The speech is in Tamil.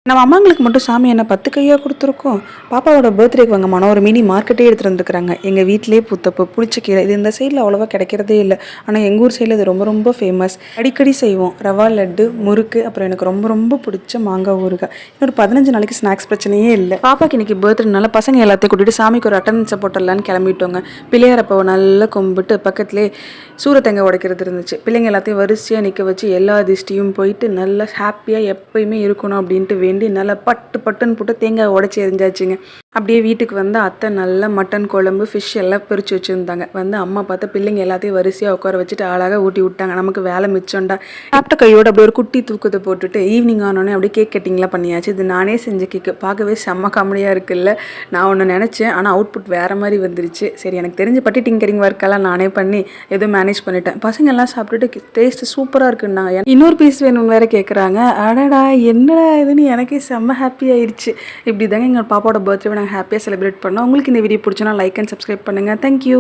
நம்ம அம்மாங்களுக்கு மட்டும் சாமி என்ன 10 கையா குடுத்துருக்கோம். பாப்பாவோட பர்த்டேக்கு வாங்கம்மா ஒரு மினி மார்க்கெட்டே எடுத்துட்டு வந்துருக்காங்க. எங்க வீட்லயே பூத்த புளிச்சக்கீரை. இது இந்த சைடுல அவ்வளவா கிடைக்கிறதே இல்ல. ஆனா எங்க ஊர் சைடுல இது ரொம்ப ரொம்ப ஃபேமஸ். அடிக்கடி செய்வோம். ரவா லட்டு, முறுக்கு, அப்புறம் எனக்கு ரொம்ப ரொம்ப பிடிச்ச மாங்காய் ஊறுகாய். இன்னொரு 15 நாளைக்கு ஸ்நாக்ஸ் பிரச்சனையே இல்ல. பாப்பாக்கு இன்னைக்கு பர்த்டேனால பசங்க எல்லாத்தையும் கூட்டிட்டு சாமிக்கு ஒரு அட்டெண்டன்ஸை போட்டுடலான்னு கிளம்பிட்டோங்க. பிள்ளையார் அப்பாவை நல்லா கும்பிட்டு பக்கத்துலேயே சூரத்தேங்காய் உடைக்கிறது இருந்துச்சு. பிள்ளைங்க எல்லாத்தையும் வரிசையாக நிற்க வச்சு எல்லா திஷ்டியும் போயிட்டு நல்லா ஹாப்பியாக எப்பயுமே இருக்கணும் அப்படின்ட்டு வேண்டி நல்லா பட்டு பட்டுன்னு போட்டு தேங்காய் உடச்சி எரிஞ்சாச்சுங்க. அப்படியே வீட்டுக்கு வந்து அத்தை நல்லா மட்டன் குழம்பு ஃபிஷ் எல்லாம் பிரித்து வச்சுருந்தாங்க. வந்து அம்மா பார்த்தா பிள்ளைங்க எல்லாத்தையும் வரிசையாக உட்கார வச்சுட்டு அழகாக ஊட்டி விட்டாங்க. நமக்கு வேலை மிச்சம்டா. சாப்பிட்ட கையோட அப்படியே ஒரு குட்டி தூக்கத்தை போட்டுட்டு ஈவினிங் ஆனோடனே அப்படியே கேக் கட்டிங்லாம் பண்ணியாச்சு. இது நானே செஞ்ச கேக்கு பார்க்கவே செம்ம காமெடியாக இருக்குல்ல. நான் ஒன்று நினச்சேன், ஆனால் அவுட்புட் வேறு மாதிரி வந்துருச்சு. சரி, எனக்கு தெரிஞ்ச பட்டி டிங்கரிங் ஒர்க்கெல்லாம் நானே பண்ணி ஏதோ மேனேஜ் பண்ணிட்டேன். பசங்க எல்லாம் சாப்பிட்டுட்டு டேஸ்ட் சூப்பராக இருக்குன்னாங்க. இன்னொரு பீஸ் வேணும்னு வேறு கேட்குறாங்க. அடடா என்னடா இதுன்னு எனக்கே செம்ம ஹாப்பி ஆயிடுச்சு. இப்படி தாங்க எங்கள் பாப்பாவோட பர்த்டே நாங்கள் ஹாப்பியாக செலிப்ரேட் பண்ணோம். உங்களுக்கு இந்த வீடியோ பிடிச்சோன்னா லைக் அண்ட் சப்ஸ்கிரைப் பண்ணுங்கள். தேங்க்யூ.